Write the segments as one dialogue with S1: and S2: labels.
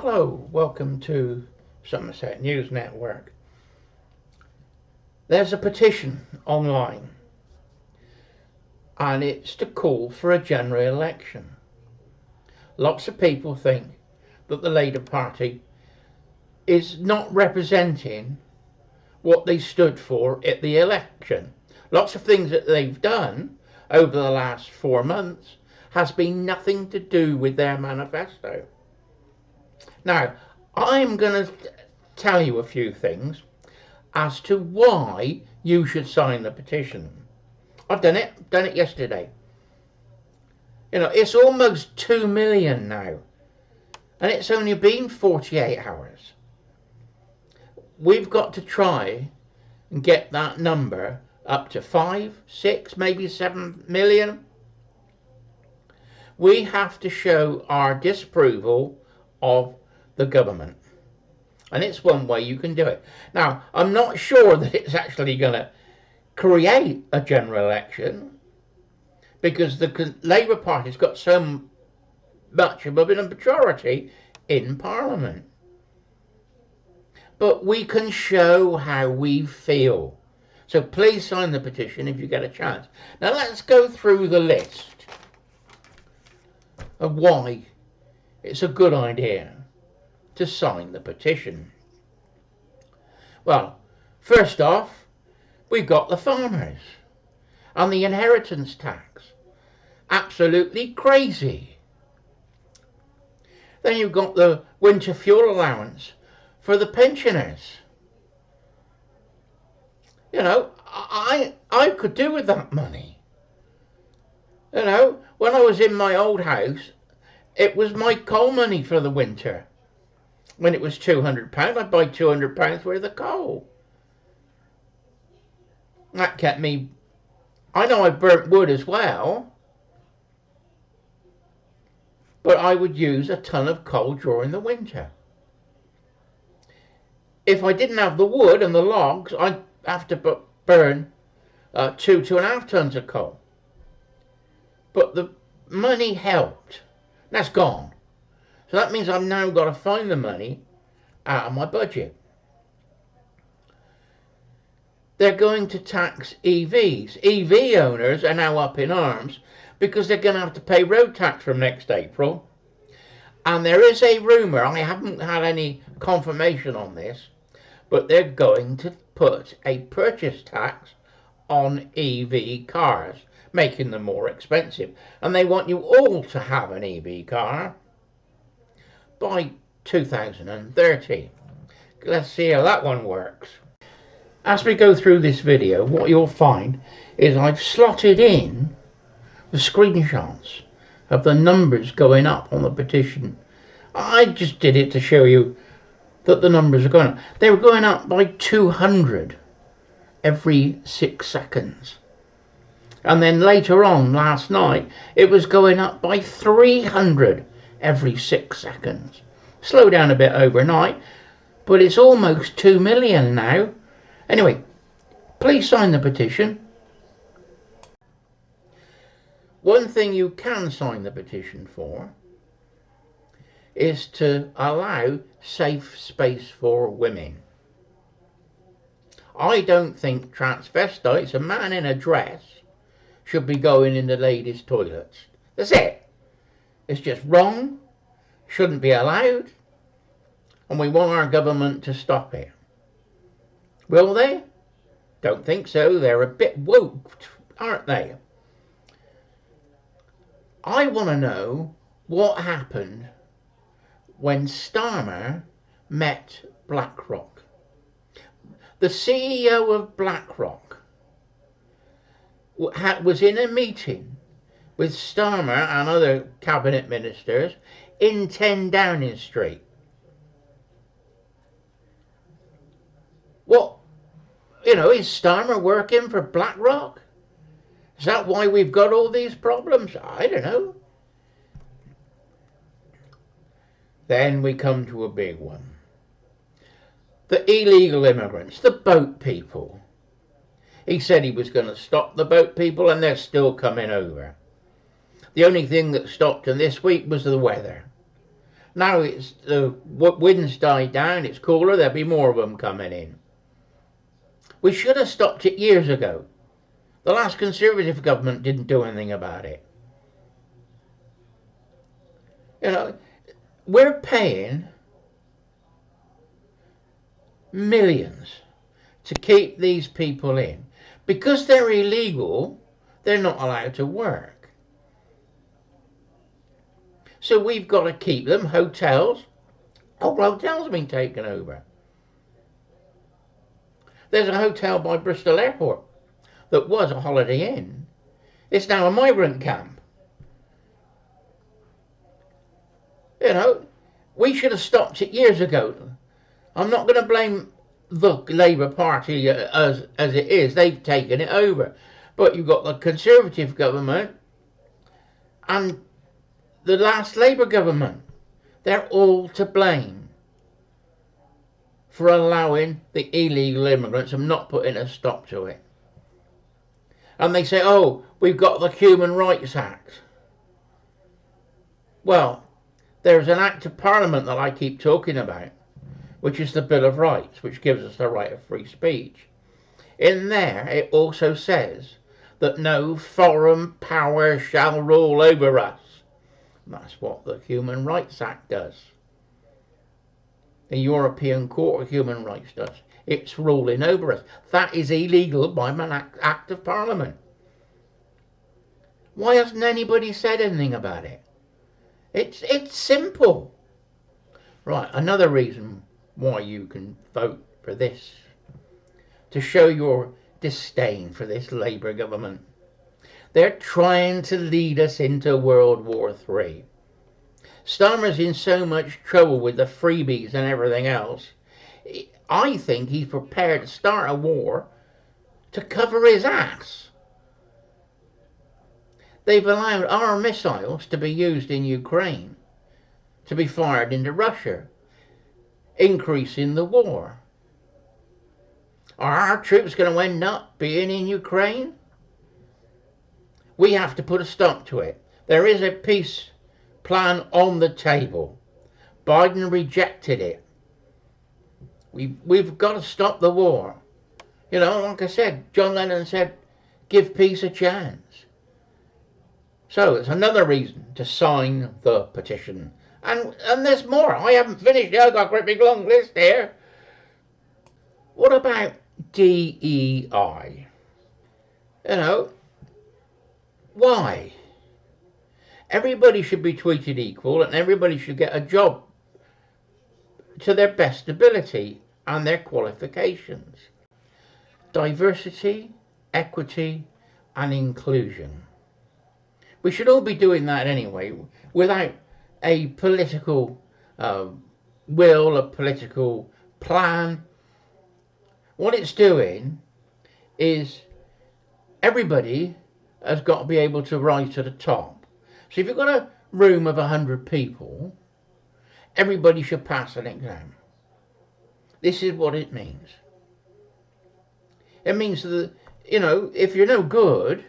S1: Hello, welcome to Somerset News Network. There's a petition online and it's to call for a general election. Lots of people think that the Labour Party is not representing what they stood for at the election. Lots of things that they've done over the last 4 months has been nothing to do with their manifesto. Now, I'm going to tell you a few things as to why you should sign the petition. I've done it yesterday. You know, it's almost 2 million now, and it's only been 48 hours. We've got to try and get that number up to 5, 6, maybe 7 million. We have to show our disapproval of the government, and it's one way you can do it. Now, I'm not sure that it's actually going to create a general election, because the Labour Party's got so much of a majority in Parliament. But we can show how we feel. So please sign the petition if you get a chance. Now let's go through the list of why it's a good idea to sign the petition. Well, first off, we've got the farmers and the inheritance tax. Absolutely crazy. Then you've got the winter fuel allowance for the pensioners. You know, I could do with that money. You know, when I was in my old house, it was my coal money for the winter. When it was £200, I'd buy £200 worth of coal. That kept me... I know I burnt wood as well, but I would use a ton of coal during the winter. If I didn't have the wood and the logs, I'd have to burn 2.5 tons of coal. But the money helped. That's gone. So that means I've now got to find the money out of my budget. They're going to tax EVs. EV owners are now up in arms because they're going to have to pay road tax from next April. And there is a rumour, I haven't had any confirmation on this, but they're going to put a purchase tax on EV cars, making them more expensive. And they want you all to have an EV car by 2030. Let's see how that one works. As we go through this video, what you'll find is I've slotted in the screenshots of the numbers going up on the petition. I just did it to show you that the numbers are going up. They were going up by 200 every 6 seconds. And then later on last night, it was going up by 300 every 6 seconds. Slow down a bit overnight, but it's almost 2 million now. Anyway, please sign the petition. One thing you can sign the petition for is to allow safe space for women. I don't think transvestites, a man in a dress, should be going in the ladies' toilets. That's it. It's just wrong, shouldn't be allowed, and we want our government to stop it. Will they? Don't think so. They're a bit woke, aren't they? I want to know what happened when Starmer met BlackRock. The CEO of BlackRock was in a meeting with Starmer and other cabinet ministers in 10 Downing Street. What, you know, is Starmer working for BlackRock? Is that why we've got all these problems? I don't know. Then we come to a big one. The illegal immigrants, the boat people. He said he was going to stop the boat people, and they're still coming over. The only thing that stopped him this week was the weather. Now it's the wind's died down, it's cooler, there'll be more of them coming in. We should have stopped it years ago. The last Conservative government didn't do anything about it. You know, we're paying millions to keep these people in. Because they're illegal, they're not allowed to work. So we've got to keep them. Hotels. Oh, hotels have been taken over. There's a hotel by Bristol Airport that was a Holiday Inn. It's now a migrant camp. You know, we should have stopped it years ago. I'm not going to blame the Labour Party as it is. They've taken it over. But you've got the Conservative government and the last Labour government. They're all to blame for allowing the illegal immigrants and not putting a stop to it. And they say, oh, we've got the Human Rights Act. Well, there's an Act of Parliament that I keep talking about, which is the Bill of Rights, which gives us the right of free speech. In there, it also says that no foreign power shall rule over us. That's what the Human Rights Act does. The European Court of Human Rights does. It's ruling over us. That is illegal by an Act of Parliament. Why hasn't anybody said anything about it? It's simple. Right, another reason why you can vote for this, to show your disdain for this Labour government. They're trying to lead us into World War III. Starmer's in so much trouble with the freebies and everything else. I think he's prepared to start a war to cover his ass. They've allowed our missiles to be used in Ukraine, to be fired into Russia, increasing the war. Are our troops going to end up being in Ukraine? We have to put a stop to it. There is a peace plan on the table. Biden rejected it. We've got to stop the war. You know, like I said, John Lennon said, give peace a chance. So it's another reason to sign the petition. And there's more. I haven't finished yet. I've got a great big long list here. What about DEI? You know, why? Everybody should be treated equal and everybody should get a job to their best ability and their qualifications. Diversity, equity and inclusion. We should all be doing that anyway, without a political will, a political plan. What it's doing is everybody has got to be able to rise to the top. So if you've got a room of 100 people, everybody should pass an exam. This is what it means. It means that, you know, if you're no good,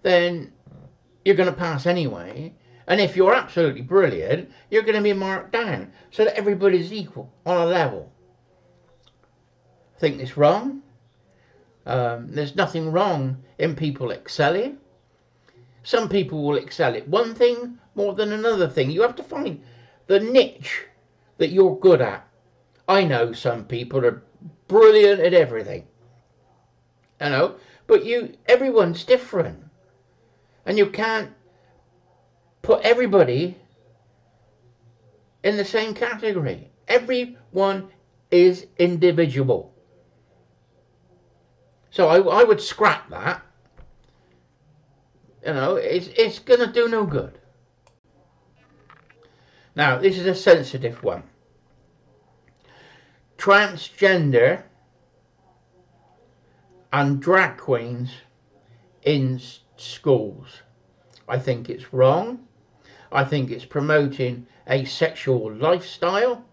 S1: then you're going to pass anyway. And if you're absolutely brilliant, you're going to be marked down so that everybody's equal on a level. I think it's wrong. There's nothing wrong in people excelling. Some people will excel at one thing more than another thing. You have to find the niche that you're good at. I know some people are brilliant at everything, you know, but everyone's different. And you can't put everybody in the same category. Everyone is individual. So I would scrap that. You know, it's going to do no good. Now, this is a sensitive one. Transgender and drag queens in schools. I think it's wrong. I think it's promoting a sexual lifestyle.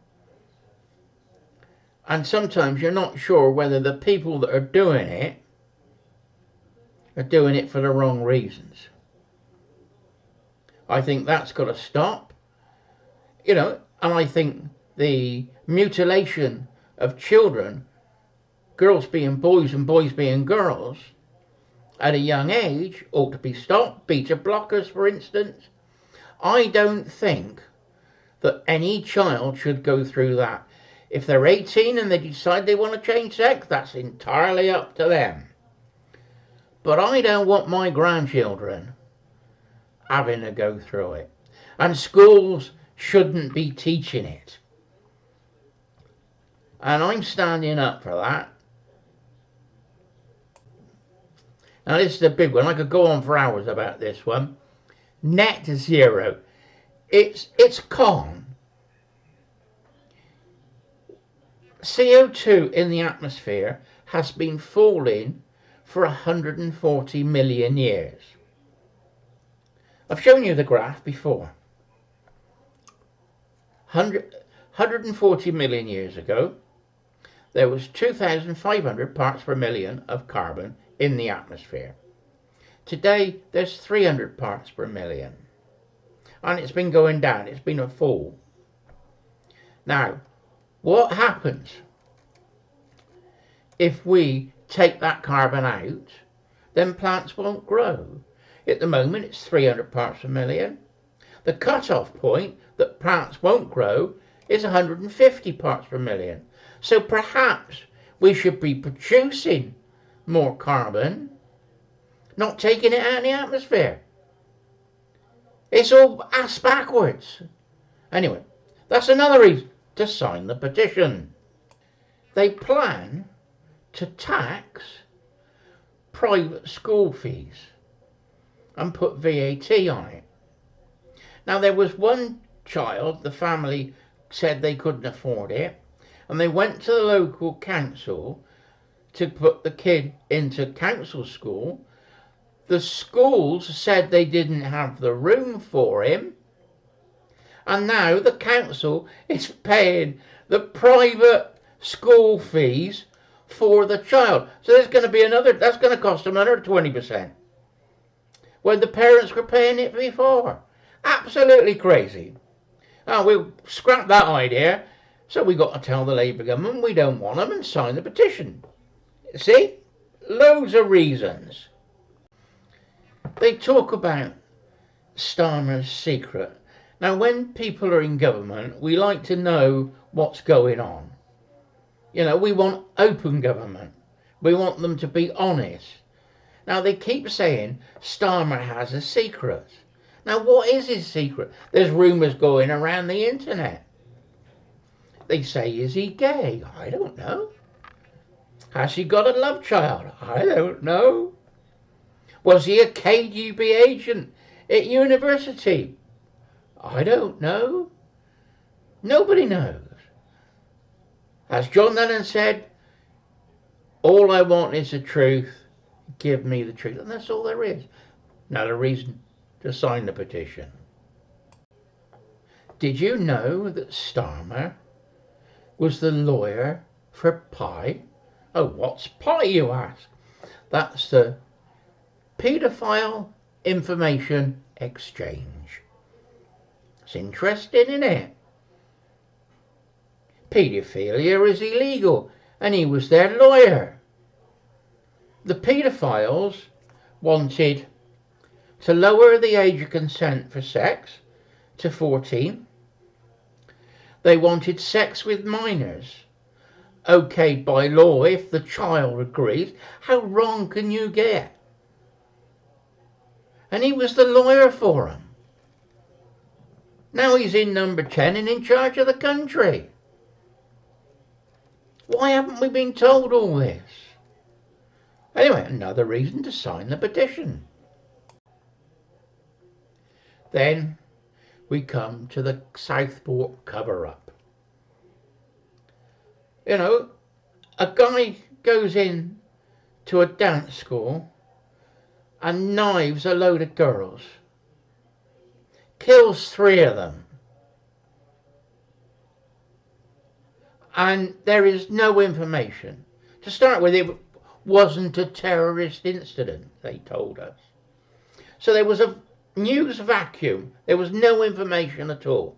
S1: And sometimes you're not sure whether the people that are doing it are doing it for the wrong reasons. I think that's got to stop. And I think the mutilation of children, girls being boys and boys being girls, at a young age ought to be stopped. Beta blockers, for instance. I don't think that any child should go through that. If they're 18 and they decide they want to change sex, that's entirely up to them. But I don't want my grandchildren having to go through it. And schools shouldn't be teaching it. And I'm standing up for that. Now this is a big one. I could go on for hours about this one. Net zero. It's con. CO2 in the atmosphere has been falling for 140 million years. I've shown you the graph before. 140 million years ago, there was 2,500 parts per million of carbon in the atmosphere. Today, there's 300 parts per million. And it's been going down. It's been a fall. Now, what happens if we take that carbon out? Then plants won't grow. At the moment, it's 300 parts per million. The cut-off point that plants won't grow is 150 parts per million. So perhaps we should be producing more carbon, not taking it out of the atmosphere. It's all ass backwards. Anyway, that's another reason to sign the petition. They plan to tax private school fees and put VAT on it. Now, there was one child, the family said they couldn't afford it, and they went to the local council to put the kid into council school. The schools said they didn't have the room for him, and now the council is paying the private school fees for the child. So there's going to be that's going to cost them another 20%, when the parents were paying it before. Absolutely crazy. Oh, we'll scrap that idea. So we got to tell the Labour government we don't want them and sign the petition. See? Loads of reasons. They talk about Starmer's secret. Now, when people are in government, we like to know what's going on. We want open government. We want them to be honest. Now, they keep saying Starmer has a secret. Now, what is his secret? There's rumours going around the internet. They say, is he gay? I don't know. Has he got a love child? I don't know. Was he a KGB agent at university? I don't know. Nobody knows. As John Lennon said, all I want is the truth. Give me the truth. And that's all there is. Another reason to sign the petition. Did you know that Starmer was the lawyer for Pi? Oh, what's Pi, you ask? That's the Paedophile Information Exchange. It's interesting, isn't it? Paedophilia is illegal, and he was their lawyer. The paedophiles wanted to lower the age of consent for sex to 14. They wanted sex with minors okayed by law if the child agrees. How wrong can you get? And he was the lawyer for them. Now he's in number 10 and in charge of the country. Why haven't we been told all this? Anyway, another reason to sign the petition. Then we come to the Southport cover-up. A guy goes in to a dance school and knives a load of girls. Kills 3 of them. And there is no information. To start with, it wasn't a terrorist incident, they told us. So there was a news vacuum. There was no information at all.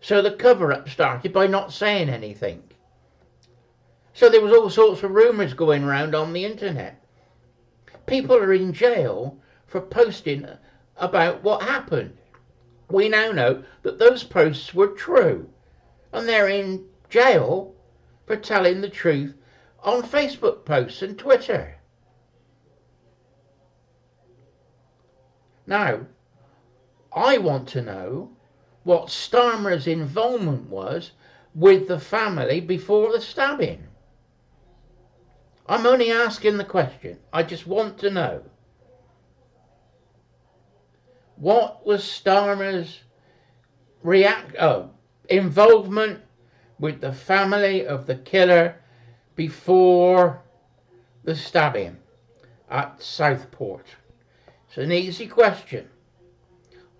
S1: So the cover-up started by not saying anything. So there was all sorts of rumours going around on the internet. People are in jail for posting about what happened. We now know that those posts were true, and they're in jail for telling the truth on Facebook posts and Twitter. Now, I want to know what Starmer's involvement was with the family before the stabbing. I'm only asking the question. I just want to know. What was Starmer's involvement with the family of the killer before the stabbing at Southport? It's an easy question.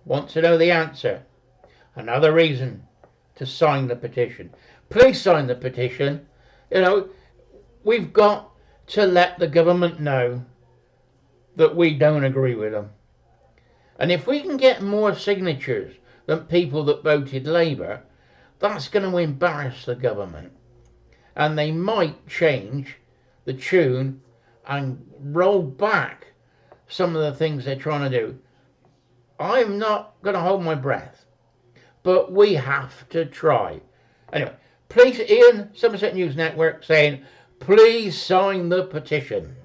S1: Want to know the answer? Another reason to sign the petition. Please sign the petition. You know, we've got to let the government know that we don't agree with them. And if we can get more signatures than people that voted Labour, that's going to embarrass the government. And they might change the tune and roll back some of the things they're trying to do. I'm not going to hold my breath, but we have to try. Anyway, please, Ian, Somerset News Network saying, please sign the petition.